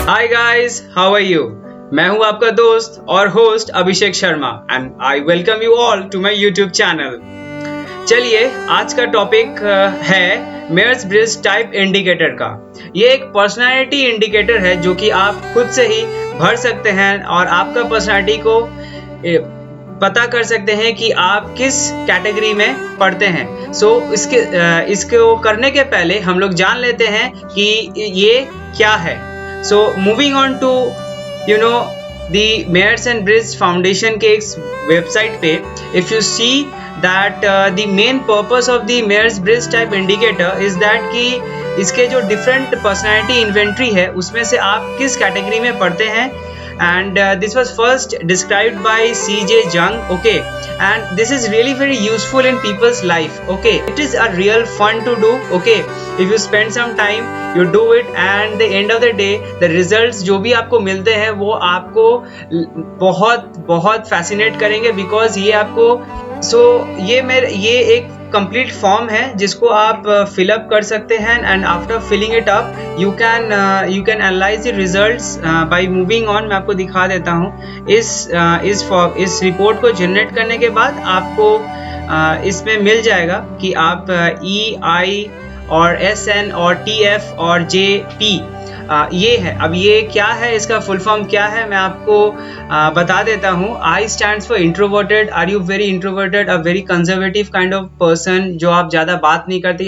Hi guys, how are you. मैं हूं आपका दोस्त और host Abhishek Sharma and I welcome you all to my YouTube channel. चलिए, आज का टॉपिक है मेयर्स ब्रिज टाइप इंडिकेटर का। ये एक पर्सनालिटी इंडिकेटर है जो कि आप खुद से ही भर सकते हैं और आपका पर्सनालिटी को पता कर सकते हैं कि आप किस कैटेगरी में पढ़ते हैं। इसको करने के पहले हम लोग जान लेते हैं कि ये क्या है। So moving on to the Mears and Bridge Foundation के इस वेबसाइट पे, if you see that the main purpose of the Mears Bridge type indicator is that कि इसके जो different personality inventory है उसमें से आप किस कैटेगरी में पढ़ते हैं। And this was first described by C.J. Jung, okay, and this is really very useful in people's life, okay. It is a real fun to do, okay. If you spend some time, you do it, and the end of the day, the results जो भी आपको मिलते हैं वो आपको बहुत fascinate करेंगे, because ये आपको ये एक कंप्लीट फॉर्म है जिसको आप फिलअप कर सकते हैं and after filling it up you can analyse the results by moving on. मैं आपको दिखा देता हूँ। इस रिपोर्ट को जनरेट करने के बाद आपको इसमें मिल जाएगा कि आप EI और SN और TF और JP ये है। अब ये क्या है, इसका फुल फॉर्म क्या है, मैं आपको बता देता हूँ। I stands for introverted. Are you very introverted? A very conservative kind of person, जो आप ज़्यादा बात नहीं करते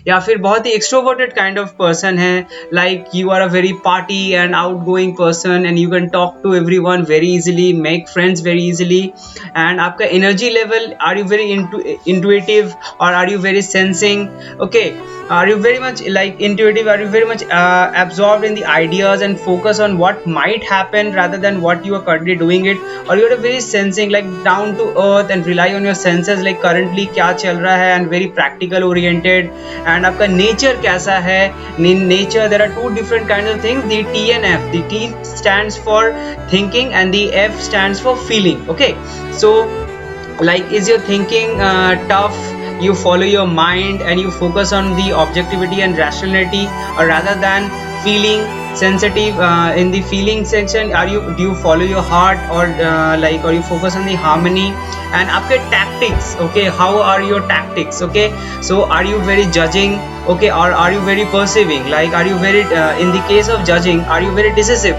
या फिर बहुत ही extroverted kind of person है, like you are a very party and outgoing person and you can talk to everyone very easily, make friends very easily, and आपका energy level, are you very intuitive or are you very sensing, okay, are you very much like intuitive, are you very much absorbed in the ideas and focus on what might happen rather than what you are currently doing it, or you are very sensing, like down to earth and rely on your senses, like currently क्या चल रहा है, and very practical oriented, and आपका nature कैसा है। Nature, there are two different kinds of things, the T and F. The T stands for thinking and the F stands for feeling, okay. So like, is your thinking tough, you follow your mind and you focus on the objectivity and rationality, or rather than feeling sensitive, in the feeling section do you follow your heart, or or you focus on the harmony and आपके tactics, okay, how are your tactics, okay. So are you very judging, okay, or are you very perceiving, like are you very in the case of judging, are you very decisive,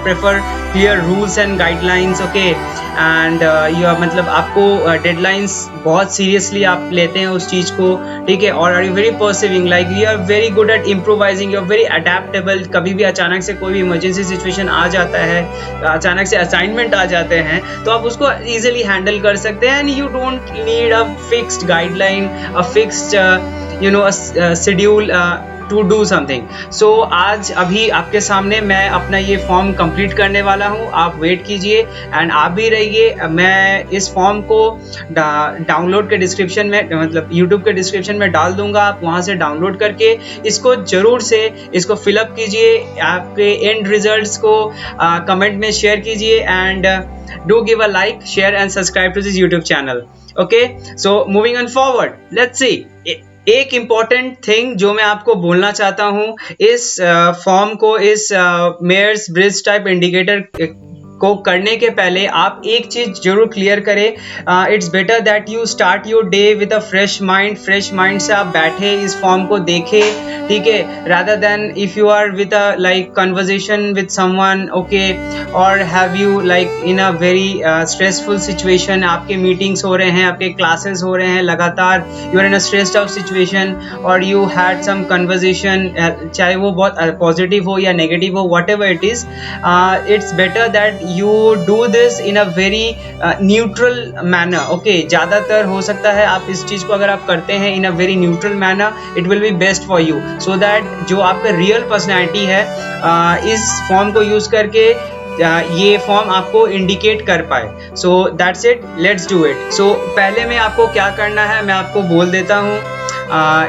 prefer clear rules and guidelines, okay, and मतलब आपको deadlines बहुत seriously आप लेते हैं उस चीज़ को, ठीक है। और are you very perceiving, like you are very good at improvising, you are very adaptable। कभी भी अचानक से कोई भी इमरजेंसी सिचुएशन आ जाता है, अचानक से असाइनमेंट आ जाते हैं, तो आप उसको इजीली हैंडल कर सकते हैं, and you don't need a fixed guideline, a fixed schedule to do something. So आज अभी आपके सामने मैं अपना ये फॉर्म कंप्लीट करने वाला हूँ। आप वेट कीजिए एंड आप भी रहिए। मैं इस फॉर्म को डाउनलोड के डिस्क्रिप्शन में, मतलब यूट्यूब के डिस्क्रिप्शन में डाल दूंगा। आप वहाँ से डाउनलोड करके इसको जरूर से इसको फिलअप कीजिए। आपके एंड रिजल्ट्स को कमेंट में शेयर कीजिए and do give a like, share and subscribe to this YouTube channel, okay. So moving on forward, let's see. एक इम्पॉर्टेंट थिंग जो मैं आपको बोलना चाहता हूँ, इस फॉर्म को, इस मेयर्स ब्रिज टाइप इंडिकेटर को करने के पहले आप एक चीज जरूर क्लियर करें। It's better that you start your day with a fresh mind से आप बैठे इस फॉर्म को देखें, ठीक है, rather than if you are with a like conversation with someone, okay, और have you like in a very stressful situation, आपके मीटिंग्स हो रहे हैं, आपके क्लासेस हो रहे हैं लगातार, you are in a stressed out situation और यू हैड सम कन्वर्सेशन, चाहे वो बहुत पॉजिटिव हो या नेगेटिव हो, what ever it is, it's better that you do this in a very neutral manner, okay। ज़्यादातर हो सकता है आप इस चीज़ को अगर आप करते हैं in a very neutral manner, it will be best for you, so that जो आपका real personality है इस फॉर्म को यूज़ करके ये फॉर्म आपको इंडिकेट कर पाए। So that's it, let's do it. So पहले में आपको क्या करना है मैं आपको बोल देता हूँ।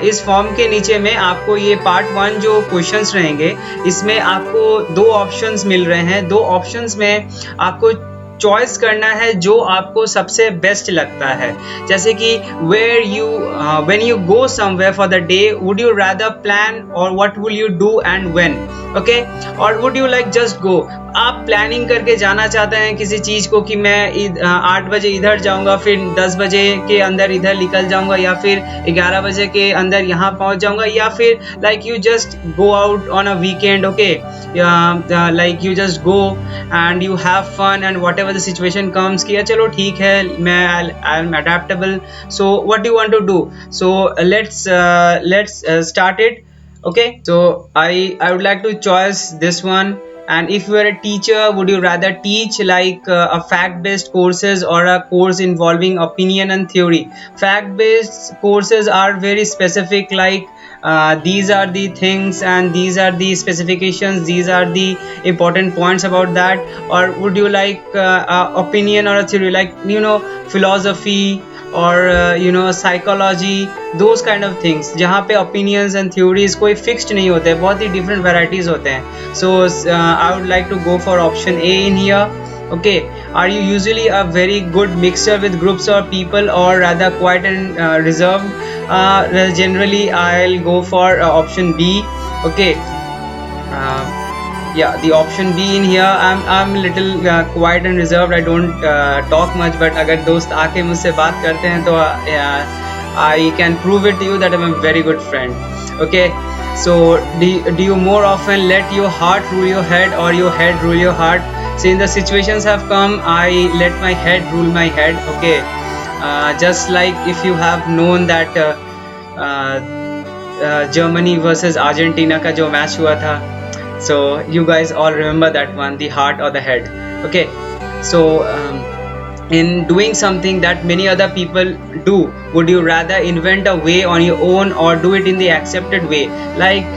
इस फॉर्म के नीचे में आपको ये पार्ट 1 जो क्वेश्चंस रहेंगे, इसमें आपको 2 ऑप्शंस मिल रहे हैं। 2 ऑप्शंस में आपको चॉइस करना है जो आपको सबसे बेस्ट लगता है। जैसे कि where you when you go somewhere for the day, would you rather plan or what will you do and when, okay, or would you like just go. आप प्लानिंग करके जाना चाहते हैं किसी चीज को कि मैं 8 बजे इधर जाऊंगा, फिर 10 बजे के अंदर इधर निकल जाऊंगा, या फिर 11 बजे के अंदर यहाँ पहुंच जाऊंगा, या फिर like you just go out on a weekend, okay, like you just go and you have fun and whatever the situation comes, किया चलो ठीक है, मैं I am adaptable, so what you want to do, so let's start it. Okay, so I would like to choose this one. And if you are a teacher, would you rather teach like a fact based courses or a course involving opinion and theory? Fact based courses are very specific, like these are the things and these are the specifications, these are the important points about that. Or would you like opinion or a theory, like philosophy or psychology, those kind of things, जहाँ पे opinions and theories कोई fixed नहीं होते, बहुत ही different varieties होते हैं. So I would like to go for option A in here. Okay, are you usually a very good mixer with groups or people, or rather quiet and reserved? Well, generally I'll go for option B. Okay, yeah, the option B in here. I'm little quiet and reserved. I don't talk much, but अगर दोस्त आके मुझसे बात करते हैं तो I can prove it to you that I'm a very good friend. Okay, so do you more often let your heart rule your head or your head rule your heart? Since the situations have come, I let my head rule my head. Okay, just like if you have known that Germany versus Argentina का जो match हुआ था, so you guys all remember that one, the heart or the head. Okay, so in doing something that many other people do, would you rather invent a way on your own or do it in the accepted way? Like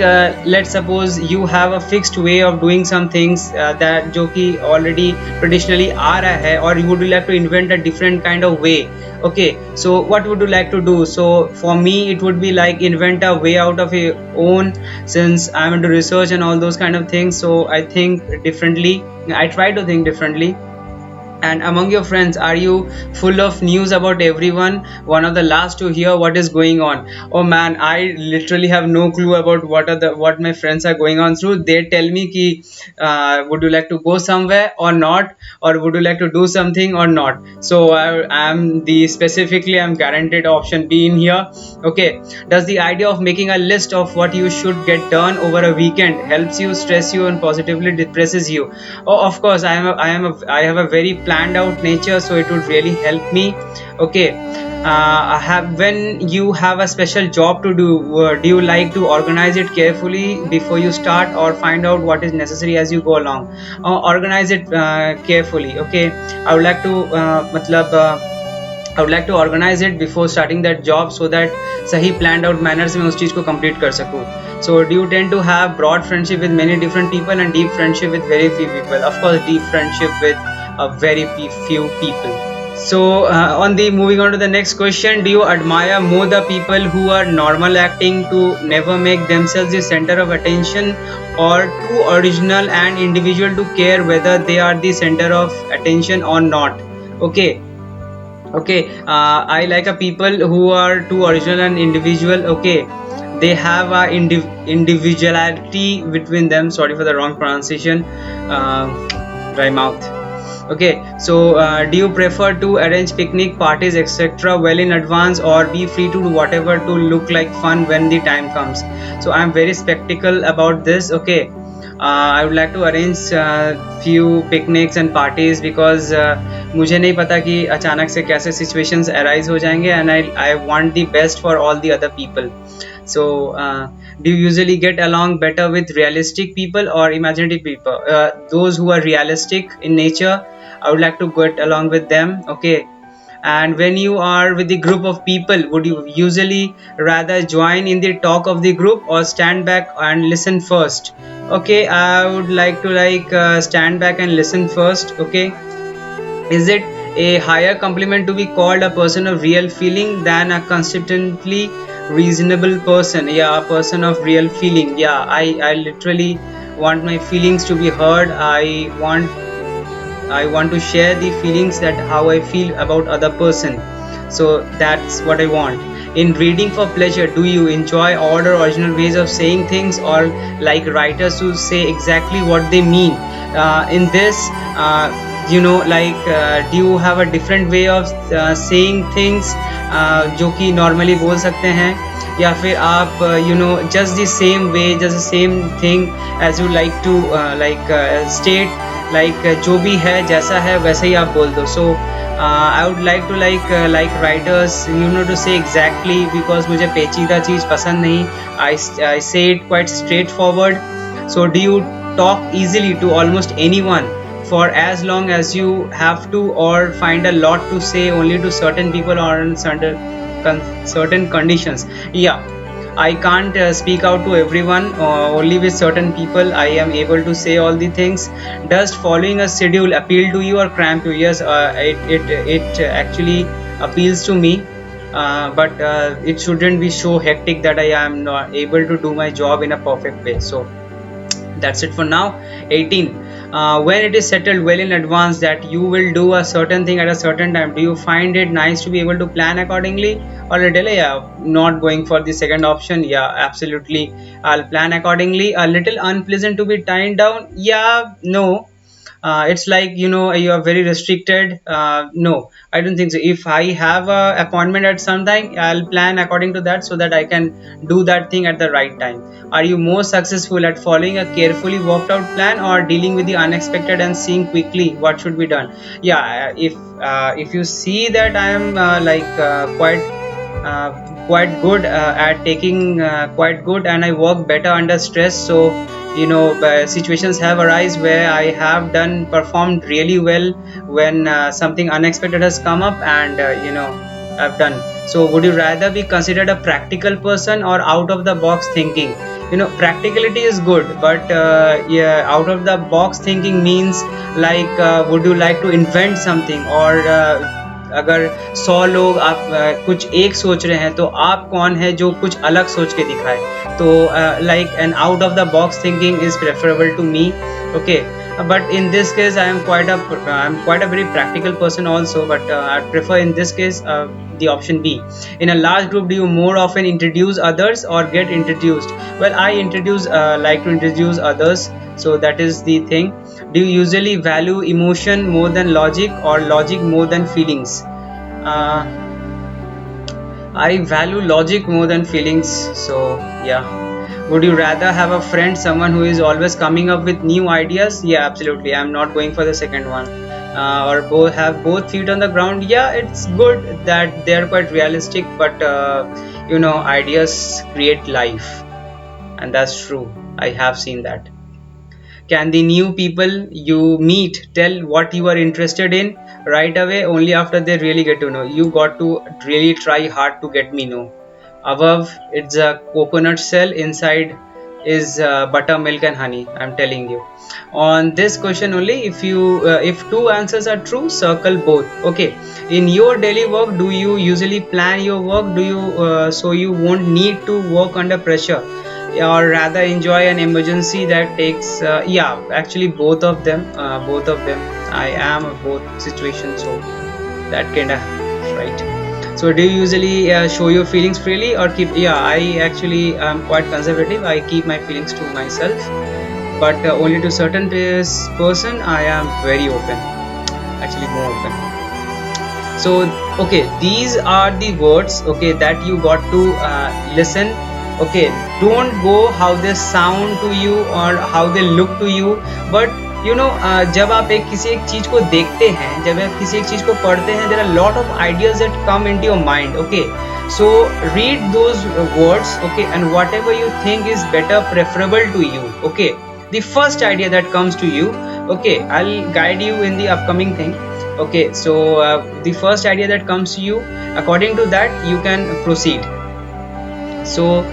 let's suppose you have a fixed way of doing some things that जो कि already traditionally आ रहा है, or you would like to invent a different kind of way. Okay, so what would you like to do? So for me it would be like invent a way out of your own, since I'm into research and all those kind of things, so I think differently, I try to think differently. And among your friends, are you full of news about everyone, one of the last to hear what is going on? Oh man, I literally have no clue about what my friends are going on through. They tell me ki would you like to go somewhere or not, or would you like to do something or not. So I'm guaranteed option B in here. Okay, does the idea of making a list of what you should get done over a weekend helps you, stress you, and positively depresses you? Oh, of course, I have a very planned out nature, so it would really help me. Okay, when you have a special job to do you like to organize it carefully before you start, or find out what is necessary as you go along? Organize it carefully. Okay, I would like to organize it before starting that job, so that सही planned out manner से मैं उस चीज़ को complete कर सकूँ. So do you tend to have broad friendship with many different people and deep friendship with very few people? Of course, deep friendship with a very few people. So moving on to the next question, do you admire more the people who are normal acting to never make themselves the center of attention, or too original and individual to care whether they are the center of attention or not? Okay, I like a people who are too original and individual. Okay, they have a individuality between them. Sorry for the wrong pronunciation, dry mouth. Okay, so do you prefer to arrange picnic parties etc well in advance, or be free to do whatever to look like fun when the time comes? So I am very skeptical about this. Okay, I would like to arrange few picnics and parties, because मुझे नहीं पता कि अचानक से कैसे situations arise हो जाएंगे, and I want the best for all the other people. So do you usually get along better with realistic people or imaginative people? Those who are realistic in nature, I would like to get along with them. Okay, and when you are with the group of people, would you usually rather join in the talk of the group or stand back and listen first? Okay, I would like to stand back and listen first. Okay, is it a higher compliment to be called a person of real feeling than a consistently reasonable person? Yeah, a person of real feeling. Yeah, I literally want my feelings to be heard. I want I want to share the feelings that how I feel about other person. So that's what I want. In reading for pleasure, do you enjoy odd or original ways of saying things, or like writers who say exactly what they mean? In this, do you have a different way of saying things जो कि normally बोल सकते हैं, या फिर आप just the same way, just the same thing as you like to state, जो भी है जैसा है वैसे ही आप बोल दो. So I would like to like writers to say exactly, because मुझे पेचीदा चीज़ पसंद नहीं. I say it quite straightforward. So do you talk easily to almost anyone for as long as you have to, or find a lot to say only to certain people or in certain conditions? Yeah, I can't speak out to everyone. Only with certain people I am able to say all the things. Does following a schedule appeal to you or cramp you? Yes, it actually appeals to me. But it shouldn't be so hectic that I am not able to do my job in a perfect way. So that's it for now. 18. When it is settled well in advance that you will do a certain thing at a certain time, do you find it nice to be able to plan accordingly, or a delay? Yeah, not going for the second option. Yeah, absolutely, I'll plan accordingly. A little unpleasant to be tied down? Yeah, no. It's like you are very restricted. No, I don't think so. If I have a appointment at some time, I'll plan according to that so that I can do that thing at the right time. Are you more successful at following a carefully worked out plan, or dealing with the unexpected and seeing quickly what should be done? Yeah, if you see that I am quite good at taking quite good, and I work better under stress. So situations have arisen where I have performed really well when something unexpected has come up, and I've done. So would you rather be considered a practical person or out of the box thinking? Practicality is good, but yeah, out of the box thinking means would you like to invent something, or अगर 100 लोग आप कुछ एक सोच रहे हैं, तो आप कौन है जो कुछ अलग सोच के दिखाए? तो an out of the box thinking is preferable to me. Okay, but in this case I'm quite a very practical person also, but I prefer in this case the option B. In a large group, do you more often introduce others or get introduced? Well, I like to introduce others, so that is the thing. Do you usually value emotion more than logic, or logic more than feelings? I value logic more than feelings. So yeah. Would you rather have a friend, someone who is always coming up with new ideas? Yeah, absolutely. I'm not going for the second one. Or both feet on the ground? Yeah, it's good that they're quite realistic, but ideas create life, and that's true. I have seen that. Can the new people you meet tell what you are interested in right away? Only after they really get to know. You got to really try hard to get me know. Above, it's a coconut shell. Inside is buttermilk and honey. I'm telling you. On this question only, if two answers are true, circle both. Okay. In your daily work, do you usually plan your work? Do you so you won't need to work under pressure, or rather enjoy an emergency that takes? Yeah, actually both of them. I am a both situations, so that kind of right. So do you usually show your feelings freely, or keep? Yeah, I actually am quite conservative. I keep my feelings to myself, but only to certain person I am very open, actually more open. So okay, these are the words, okay, that you got to listen. Okay, don't go how they sound to you or how they look to you, but जब आप किसी एक चीज को देखते हैं, जब आप किसी एक चीज को पढ़ते हैं, there are lot of ideas that come into your mind. Okay, so read those words, okay, and whatever you think is better, preferable to you. Okay, the first idea that comes to you, okay, I'll guide you in the upcoming thing. Okay, so the first idea that comes to you, according to that you can proceed. So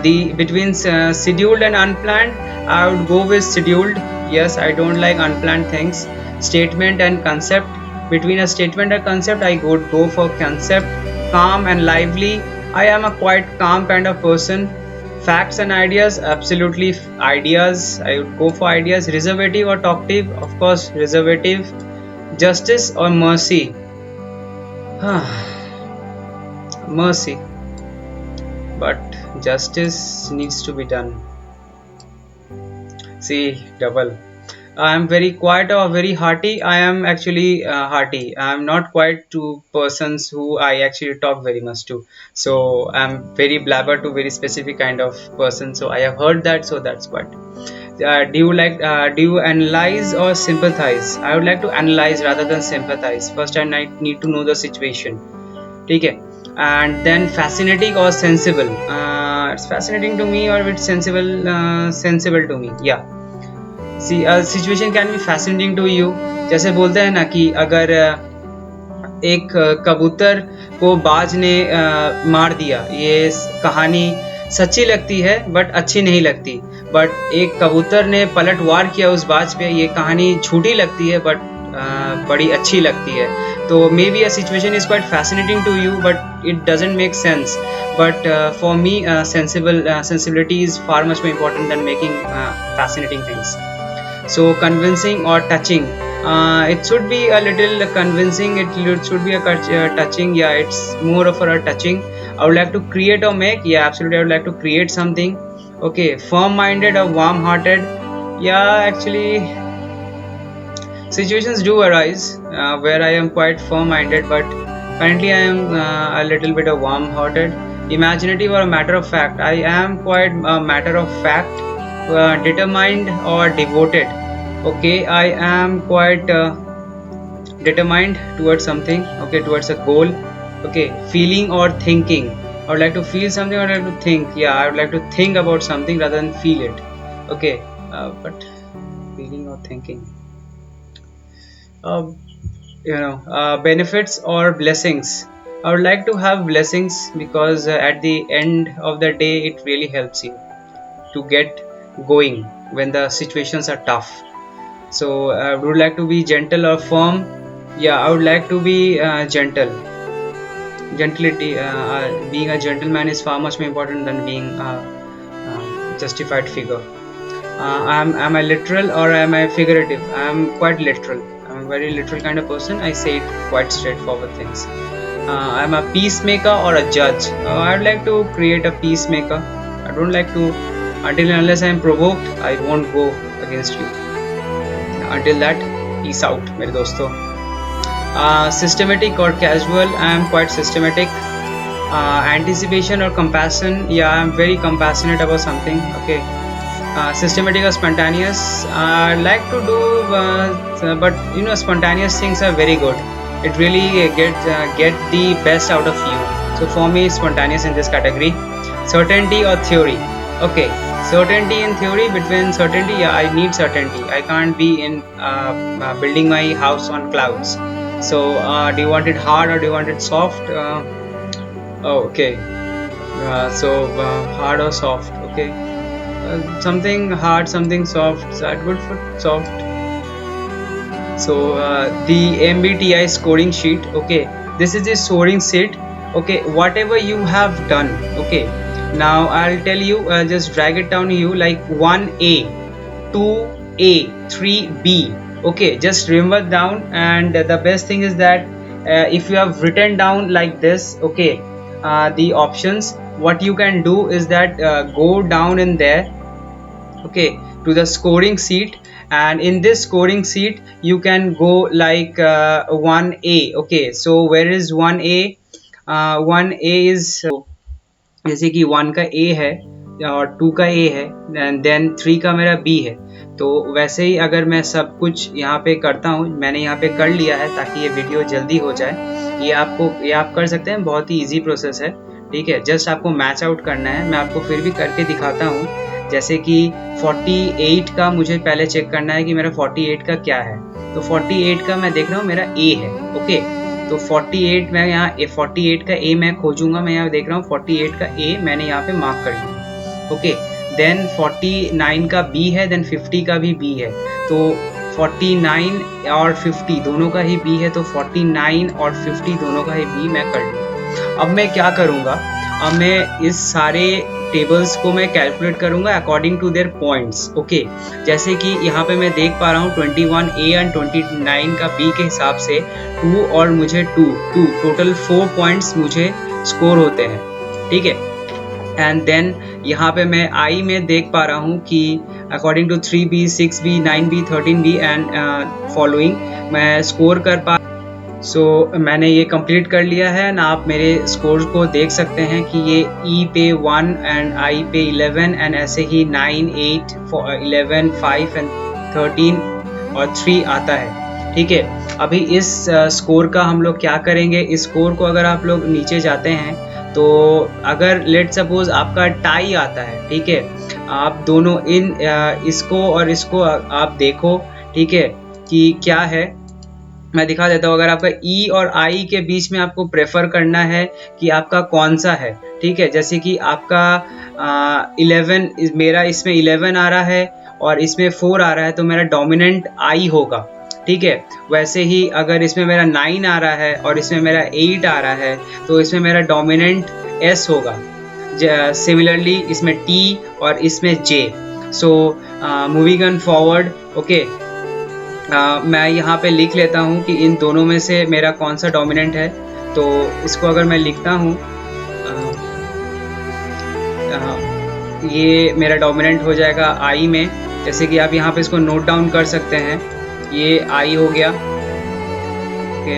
the between scheduled and unplanned, I would go with scheduled. Yes, I don't like unplanned things. Statement and concept, between a statement and concept, I would go for concept. Calm and lively, I am a quite calm kind of person. Facts and ideas, absolutely ideas. I would go for ideas. Reservative or talkative? Of course, reservative. Justice or mercy? Mercy, but justice needs to be done. See, double. I am very quiet or very hearty. I am actually hearty. I am not quite two persons who I actually talk very much to. So I am very blabber to very specific kind of person. So I have heard that. So that's what. Do you analyze or sympathize? I would like to analyze rather than sympathize. First, I need to know the situation. Okay. And then fascinating or sensible? It's fascinating to me, or it's sensible to me. Yeah. Situation can be fascinating to you. जैसे बोलते हैं ना कि अगर एक कबूतर को बाज ने मार दिया, ये कहानी सच्ची लगती है बट अच्छी नहीं लगती. बट एक कबूतर ने पलटवार किया उस बाज पे, ये कहानी झूठी लगती है बट बड़ी अच्छी लगती है. तो maybe a situation is quite fascinating to you but it doesn't make sense. But for me, sensibility is far much more important than making fascinating things. So convincing or touching? It should be a little convincing. It should be a touching. Yeah, it's more of a touching. I would like to create or make. Yeah, absolutely. I would like to create something. Okay, firm-minded or warm-hearted? Yeah, actually, situations do arise where I am quite firm-minded, but currently I am a little bit of warm-hearted. Imaginative or a matter of fact? I am quite a matter of fact. Determined or devoted? Okay, I am quite determined towards something. Okay, towards a goal. Okay, feeling or thinking? I would like to feel something or I would like to think. Yeah, I would like to think about something rather than feel it. Okay, but feeling or thinking? Benefits or blessings? I would like to have blessings because at the end of the day it really helps you to get going when the situations are tough. So I would like to be gentle or firm. Yeah, I would like to be gentle. Gentility, being a gentleman is far much more important than being a justified figure. Am I literal or am I figurative? I am quite literal. I'm a very literal kind of person. I say it quite straightforward things. I'm a peacemaker or a judge? I'd like to create a peacemaker. I don't like to, until and unless I am provoked, I won't go against you. Until that, peace out, मेरे दोस्तों. Systematic or casual? I am quite systematic. Anticipation or compassion? Yeah, I am very compassionate about something. Okay. Systematic or spontaneous? I like to do, but spontaneous things are very good. It really get the best out of you. So for me, spontaneous in this category. Certainty or theory? Okay, certainty and theory. Between certainty, yeah, I need certainty. I can't be in building my house on clouds. So do you want it hard or do you want it soft? Okay, so hard or soft? Okay, something hard, something soft. Is that good for soft? So the MBTI scoring sheet. Okay, this is the scoring sheet. Okay, whatever you have done. Okay, now I'll tell you, just drag it down to you like 1A, 2A, 3B. Okay, just remember down. And the best thing is that if you have written down like this, okay, the options, what you can do is that go down in there, okay, to the scoring sheet. And in this scoring sheet you can go like 1A. okay, so where is 1A? 1A is जैसे कि 1 का A है और 2 का A है and then 3 का मेरा B है. तो वैसे ही अगर मैं सब कुछ यहाँ पे करता हूँ, मैंने यहाँ पे कर लिया है ताकि ये वीडियो जल्दी हो जाए. ये आप कर सकते हैं, बहुत ही इजी प्रोसेस है. ठीक है, जस्ट आपको मैच आउट करना है. मैं आपको फिर भी करके दिखाता हूँ. जैसे कि 48 का मुझे पहले चेक करना है कि मेरा 48 का क्या है. तो 48 का मैं देख रहा हूँ मेरा A है. ओके, तो 48 मैं यहाँ 48 का A मैं खोजूंगा. मैं यहाँ देख रहा हूँ 48 का A मैंने यहाँ पे मार्क कर लिया. ओके, देन 49 का B है, देन 50 का भी B है. तो 49 और 50 दोनों का ही B है, तो 49 और 50 दोनों का ही B मैं कर लूँ. अब मैं क्या करूँगा, अब मैं इस सारे टेबल्स को मैं कैलकुलेट करूँगा according to their points. Okay, जैसे कि यहाँ पे मैं देख पा रहा हूँ 21A एंड 29 का B के हिसाब से 2 और मुझे 2 टोटल 4 पॉइंट्स मुझे स्कोर होते हैं, ठीक है। एंड देन यहाँ पे मैं I में देख पा रहा हूँ कि according to 3B, 6B, 9B, 13B and following मैं स्कोर कर पा। सो मैंने ये कंप्लीट कर लिया है ना। आप मेरे स्कोर को देख सकते हैं कि ये E पे 1 एंड I पे 11 एंड ऐसे ही 9, 8, 11, 5 एंड 13 और 3 आता है, ठीक है। अभी इस स्कोर का हम लोग क्या करेंगे, इस स्कोर को अगर आप लोग नीचे जाते हैं तो अगर लेट सपोज आपका टाई आता है, ठीक है, आप दोनों इसको और इसको आप देखो, ठीक है, कि क्या है। मैं दिखा देता हूँ। अगर आपका E और I के बीच में आपको प्रेफर करना है कि आपका कौन सा है, ठीक है। जैसे कि आपका 11, मेरा इसमें 11 आ रहा है और इसमें 4 आ रहा है, तो मेरा डोमिनेंट I होगा, ठीक है। वैसे ही अगर इसमें मेरा 9 आ रहा है और इसमें मेरा 8 आ रहा है, तो इसमें मेरा डोमिनेंट S होगा। सिमिलरली इसमें T और इसमें J। So moving on forward, okay, मैं यहाँ पे लिख लेता हूँ कि इन दोनों में से मेरा कौन सा डोमिनेंट है। तो इसको अगर मैं लिखता हूँ, ये मेरा डोमिनेंट हो जाएगा I में। जैसे कि आप यहाँ पे इसको नोट डाउन कर सकते हैं, ये I हो गया, ओके।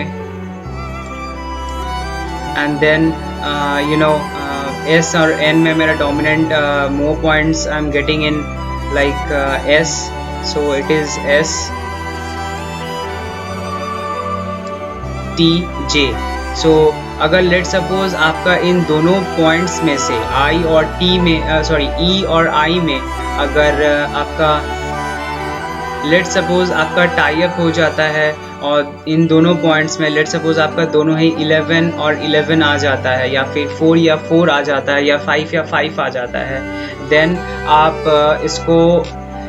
एंड देन S और N में मेरा dominant more points I am getting in like S, so it is S T J। सो अगर लेट सपोज आपका इन दोनों पॉइंट्स में से I और T में E और I में अगर आपका लेट सपोज आपका टाई अप हो जाता है और इन दोनों पॉइंट्स में लेट सपोज आपका दोनों ही 11 और 11 आ जाता है, या फिर 4 या 4 आ जाता है, या 5 या 5 आ जाता है, देन आप इसको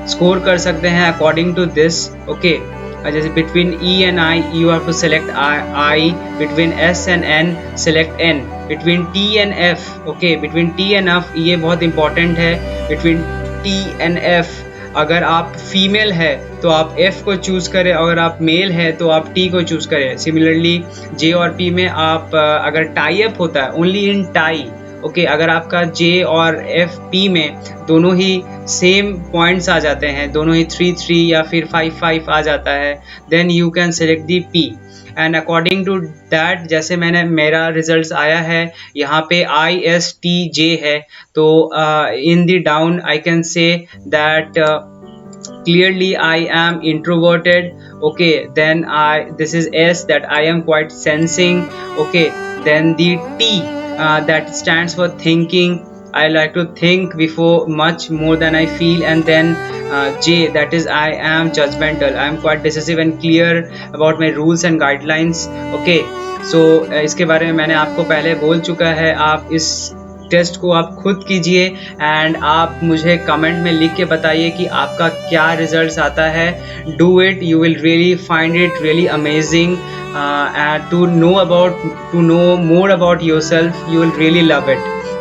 स्कोर कर सकते हैं अकॉर्डिंग टू दिस, ओके। जैसे between E and I you have to select I, between S and N select N, between T and F, okay, between T and F ये बहुत important है। between T and F अगर आप female है तो आप F को choose करें, अगर आप मेल है तो आप T को चूज़ करें। सिमिलरली J और P में आप अगर टाई अप होता है ओनली इन टाई, ओके, अगर आपका J और F P में दोनों ही सेम पॉइंट्स आ जाते हैं, दोनों ही 3 या फिर 5 आ जाता है, then you can select the P and according to that जैसे मेरा रिजल्ट्स आया है यहाँ पे ISTJ है, तो in the down I can say that clearly I am introverted, okay, then this is S that I am quite sensing, okay, then the T that stands for thinking, I like to think before much more than I feel, and then J that is I am judgmental, I am quite decisive and clear about my rules and guidelines, okay। so इसके बारे में मैंने आपको पहले बोल चुका है। आप इस टेस्ट को आप खुद कीजिए एंड आप मुझे कमेंट में लिख के बताइए कि आपका क्या रिजल्ट्स आता है। Do it, you will really find it really amazing and to know more about yourself, you will really love it,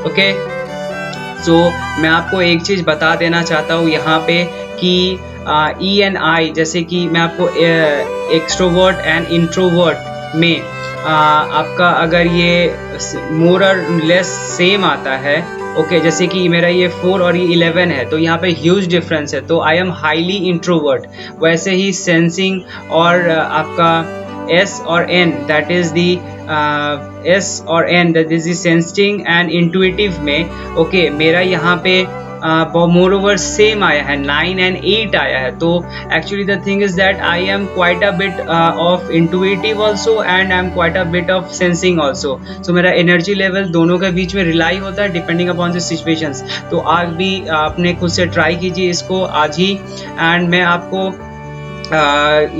okay. So मैं आपको एक चीज़ बता देना चाहता हूँ यहाँ पे कि E and I, जैसे कि मैं आपको एक्सट्रोवर्ट एंड इंट्रोवर्ट में आपका अगर ये मोर और लेस सेम आता है, ओके, जैसे कि मेरा ये 4 और ये 11 है, तो यहाँ पे ह्यूज डिफरेंस है, तो आई एम हाईली इंट्रोवर्ट। वैसे ही सेंसिंग और आपका S और N that is the S और N that is the sensing and intuitive में, ओके, मेरा यहाँ पे मोर ओवर सेम आया है, 9 and 8 आया है। तो actually the thing is that I am quite a bit of intuitive also and I am quite a bit of sensing also. So मेरा एनर्जी लेवल दोनों के बीच में रिलाई होता है डिपेंडिंग अपॉन द सिचुएशंस। तो आज भी अपने खुद से ट्राई कीजिए इसको आज ही, एंड मैं आपको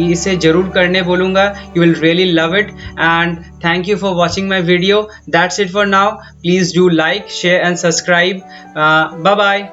इसे जरूर करने बोलूँगा। You will really love it and thank you for watching my video. That's it for now. Please do like, share and subscribe. Bye bye.